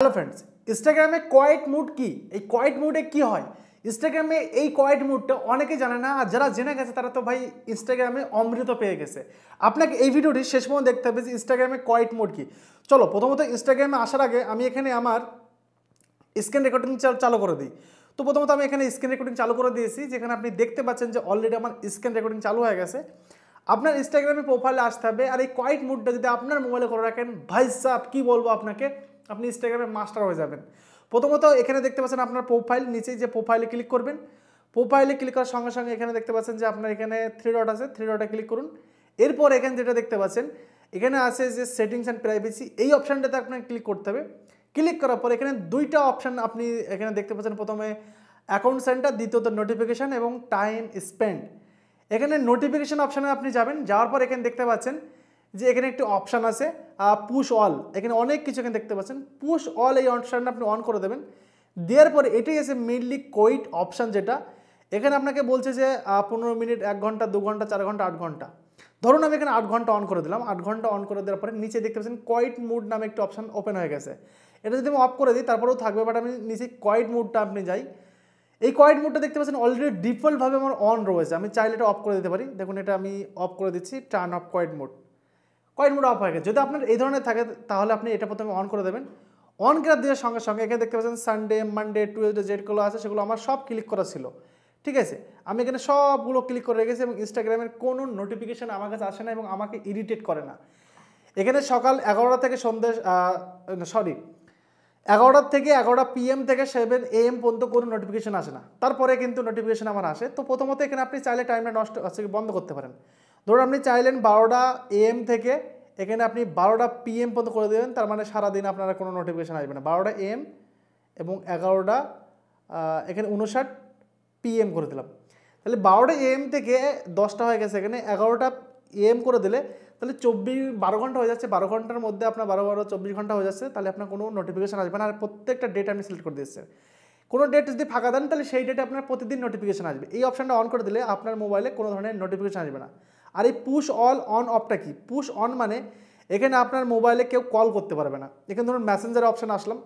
Hello friends, ইনস্টাগ্রামে quite mood কি? এই কোয়াইট মুডে কি হয়? ইনস্টাগ্রামে এই কোয়াইট মুডটা অনেকে জানে না, আর যারা জেনে গেছে তারা তো ভাই ইনস্টাগ্রামে অমৃত পেয়ে গেছে। আপনাকে এই ভিডিওটি শেষ পর্যন্ত দেখতে হবে যে ইনস্টাগ্রামে কোয়াইট মুড কি। চলো, প্রথমত ইনস্টাগ্রামে আসার আগে আমি এখানে আমার স্ক্রিন রেকর্ডিং চালু করে দিই। তো প্রথমত আমি এখানে স্ক্রিন রেকর্ডিং চালু করে দিয়েছি, যেখানে আপনি দেখতে পাচ্ছেন যে অলরেডি আমার স্ক্রিন রেকর্ডিং চালু হয়ে গেছে। আপনার ইনস্টাগ্রামে প্রোফাইলে আসতে হবে, আর এই কোয়াইট মুডটা যদি আপনার মোবাইলে করে রাখেন, ভাই সাহেব কী বলবো আপনাকে, আপনি ইনস্টাগ্রামে মাস্টার হয়ে যাবেন। প্রথমত এখানে দেখতে পাচ্ছেন আপনার প্রোফাইল, নিচেই যে প্রোফাইলে ক্লিক করবেন। প্রোফাইলে ক্লিক করার সঙ্গে সঙ্গে এখানে দেখতে পাচ্ছেন যে আপনার এখানে থ্রি ডট আছে, থ্রি ডটে ক্লিক করুন। এরপর এখানে যেটা দেখতে পাচ্ছেন এখানে আছে যে সেটিংস অ্যান্ড প্রাইভেসি, এই অপশানটাতে আপনাকে ক্লিক করতে হবে। ক্লিক করার পর এখানে দুইটা অপশান আপনি এখানে দেখতে পাচ্ছেন, প্রথমে অ্যাকাউন্ট সেন্টার, দ্বিতীয়ত নোটিফিকেশান এবং টাইম স্পেন্ড। এখানে নোটিফিকেশান অপশানে আপনি যাবেন, যাওয়ার পর এখানে দেখতে পাচ্ছেন যে এখানে একটি অপশান আছে পুশ অল, এখানে অনেক কিছু এখানে দেখতে পাচ্ছেন। পুশ অল এই অপশানটা আপনি অন করে দেবেন। দেওয়ার পরে এটাই আছে মেইনলি কোয়াইট অপশান, যেটা এখানে আপনাকে বলছে যে 15 মিনিট, 1 ঘন্টা, 2 ঘন্টা, 4 ঘন্টা, 8 ঘন্টা। ধরুন আমি এখানে 8 ঘন্টা অন করে দিলাম। 8 ঘন্টা অন করে দেওয়ার পরে নিচে দেখতে পাচ্ছেন কোয়াইট মুড নামে একটি অপশান ওপেন হয়ে গেছে। এটা যদি আমি অফ করে দিই তারপরেও থাকবে, বাট আমি নিচে কোয়াইট মুডটা আপনি যাই। এই কোয়াইট মুডটা দেখতে পাচ্ছেন অলরেডি ডিফল্টভাবে আমার অন রয়েছে, আমি চাইলে এটা অফ করে দিতে পারি। দেখুন এটা আমি অফ করে দিচ্ছি, turn off quiet mode. Quiet mode off হয়ে গেছে। যদি আপনার এই ধরনের থাকে তাহলে আপনি এটা প্রথমে অন করে দেবেন। অন করে দেওয়ার সঙ্গে সঙ্গে এখানে দেখতে পাচ্ছেন সানডে, মানডে, টুয়েসডে যেগুলো আছে সেগুলো আমার সব ক্লিক করা ছিল। ঠিক আছে, আমি এখানে সবগুলো ক্লিক করে রেখেছি এবং ইনস্টাগ্রামের কোনো নোটিফিকেশান আমার কাছে আসে না এবং আমাকে ইরিটেট করে না। এখানে সকাল 11টা থেকে সন্ধ্যে 11টা থেকে 11টা PM থেকে 7 AM পর্যন্ত কোনো নোটিফিকেশান আসে না। তারপরে কিন্তু নোটিফিকেশান আমার আসে। তো প্রথমত এখানে আপনি চাইলে টাইমটা বন্ধ করতে পারেন। ধরুন আপনি চাইলেন 12টা AM থেকে এখানে আপনি 12টা PM পর্যন্ত করে দেবেন, তার মানে সারাদিন আপনারা কোনো নোটিফিকেশান আসবে না। 12টা AM এবং 11টা এখানে 59 PM করে দিলাম। তাহলে 12টা AM থেকে 10টা হয়ে গেছে, এখানে 11টা AM করে দিলে তাহলে 12 ঘন্টা হয়ে যাচ্ছে। 12 ঘন্টার মধ্যে আপনার 24 ঘন্টা হয়ে যাচ্ছে। তাহলে আপনার কোনো নোটিফিকেশান আসবে না। আর প্রত্যেকটা ডেট আপনি সিলেক্ট করে দিচ্ছেন। কোনো ডেট যদি ফাঁকা দেন তাহলে সেই ডেটে আপনার প্রতিদিন নোটিফিকেশান আসবে। এই অপশানটা অন করে দিলে আপনার মোবাইলে কোনো ধরনের নোটিফিকেশান আসবে না। আর এই পুশ অল অন অফটা কি? পুশ অন মানে এখানে আপনার মোবাইলে কেউ কল করতে পারবে না। এখানে ধরুন মেসেঞ্জারের অপশান আসলাম,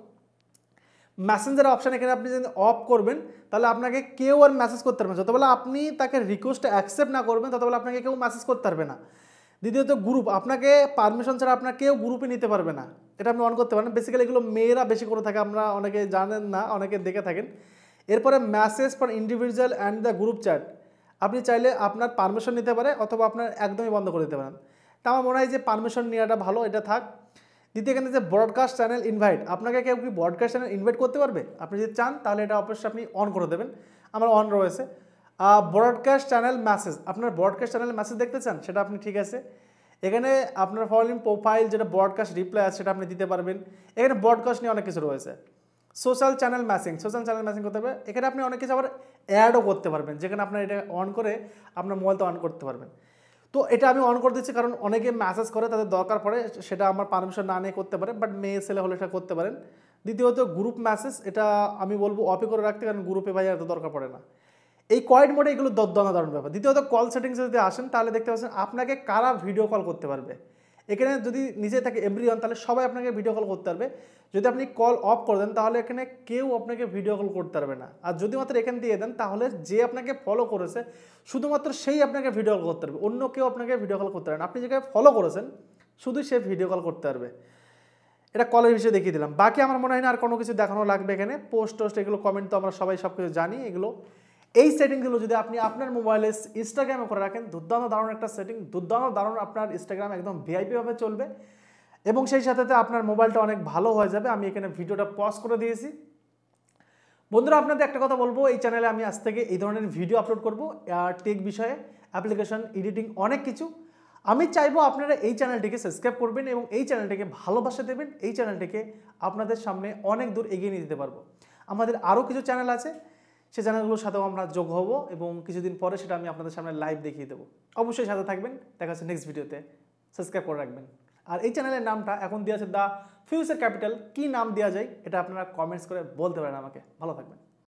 মেসেঞ্জার অপশান এখানে আপনি যদি অফ করবেন তাহলে আপনাকে কেউ আর মেসেজ করতে পারবে না। যতবেলা আপনি তাকে রিকোয়েস্ট অ্যাকসেপ্ট না করবেন ততবেলা আপনাকে কেউ মেসেজ করতে পারবে না। দ্বিতীয়ত গ্রুপ, আপনাকে পারমিশন ছাড়া আপনার কেউ গ্রুপে নিতে পারবে না, এটা আপনি অন করতে পারেন। বেসিক্যালি এগুলো মেয়েরা বেশি করে থাকে, আমরা অনেকে জানেন না, অনেকে দেখে থাকেন। এরপরে message for individual and the group chat, আপনি চাইলে আপনার পারমিশন নিতে পারে অথবা আপনার একদমই বন্ধ করে দিতে পারেন। তা আমার মনে হয় যে পারমিশন নেওয়াটা ভালো, এটা থাক। দ্বিতীয় এখানে যে ব্রডকাস্ট চ্যানেল ইনভাইট, আপনাকে কেউ কি ব্রডকাস্ট চ্যানেল ইনভাইট করতে পারবে? আপনি যদি চান তাহলে এটা অবশ্যই আপনি অন করে দেবেন। আমার অন রয়েছে। ব্রডকাস্ট চ্যানেল মেসেজ, আপনার ব্রডকাস্ট চ্যানেল মেসেজ দেখতে চান সেটা আপনি ঠিক আছে। এখানে আপনার ফলোইং প্রোফাইল যেটা ব্রডকাস্ট রিপ্লাই আছে সেটা আপনি দিতে পারবেন। এখানে ব্রডকাস্ট নিয়ে অনেক কিছু রয়েছে। Social channel matching, social channel matching করতে হবে। এখানে আপনি অনেক কিছু আবার অ্যাডও করতে পারবেন, যেখানে আপনার এটা অন করে আপনার মোবাইলটা অন করতে পারবেন। তো এটা আমি অন করে দিচ্ছি কারণ অনেকে মেসেজ করে, তাদের দরকার পড়ে, সেটা আমার পারমিশন না নিয়ে করতে পারে, বাট মেয়ে ছেলে হলে সেটা করতে পারেন। দ্বিতীয়ত গ্রুপ মেসেজ, এটা আমি বলবো অফই করে রাখতে, কারণ গ্রুপে ভাই এত দরকার পড়ে না। এই কোয়াইট মোডে এগুলো দারুণ ব্যাপার। দ্বিতীয়ত কল সেটিংসে যদি আসেন তাহলে দেখতে পাচ্ছেন আপনাকে কারা ভিডিও কল করতে পারবে। এখানে যদি নিজে থাকে এভরিওয়ান, তাহলে সবাই আপনাকে ভিডিও কল করতে পারবে। যদি আপনি কল অফ করে দেন তাহলে এখানে কেউ আপনাকে ভিডিও কল করতে পারবে না। আর যদি মাত্র এখানে দিয়ে দেন তাহলে যে আপনাকে ফলো করেছে শুধুমাত্র সেই আপনাকে ভিডিও কল করতে পারবে, অন্য কেউ আপনাকে ভিডিও কল করতে পারবে না। আপনি যাকে ফলো করেছেন শুধু সে ভিডিও কল করতে পারবে। এটা কলের বিষয়ে দেখিয়ে দিলাম। বাকি আমার মনে হয় না আর কোনো কিছু দেখানো লাগবে। এখানে পোস্ট টোস্ট এগুলো কমেন্ট তো আমরা সবাই সব কিছু জানি। এগুলো এই সেটিংগুলো যদি আপনি আপনার মোবাইলে ইনস্টাগ্রামে করে রাখেন, দারুণ একটা সেটিং, দারুণ আপনার ইনস্টাগ্রাম একদম ভিআইপিভাবে চলবে এবং সেই সাথে আপনার মোবাইলটা অনেক ভালো হয়ে যাবে। আমি এখানে ভিডিওটা পজ করে দিয়েছি। বন্ধুরা, আপনাদের একটা কথা বলবো, এই চ্যানেলে আমি আজ থেকে এই ধরনের ভিডিও আপলোড করবো টেক বিষয়ে, অ্যাপ্লিকেশন, এডিটিং, অনেক কিছু। আমি চাইবো আপনারা এই চ্যানেলটিকে সাবস্ক্রাইব করবেন এবং এই চ্যানেলটিকে ভালোবাসা দেবেন। এই চ্যানেলটিকে আপনাদের সামনে অনেক দূর এগিয়ে নিয়ে যেতে পারবো। আমাদের আরও কিছু চ্যানেল আছে, সেই চ্যানেলগুলোর সাথেও আমরা যোগ হব এবং কিছুদিন পরে সেটা আমি আপনাদের সামনে লাইভ দেখিয়ে দেবো। অবশ্যই সাথে থাকবেন। দেখা হচ্ছে নেক্সট ভিডিওতে। সাবস্ক্রাইব করে রাখবেন। আর এই চ্যানেলের নামটা এখন দেওয়া আছে দ্য ফিউচার ক্যাপিটাল। কী নাম দেওয়া যায় এটা আপনারা কমেন্টস করে বলতে পারেন আমাকে। ভালো থাকবেন।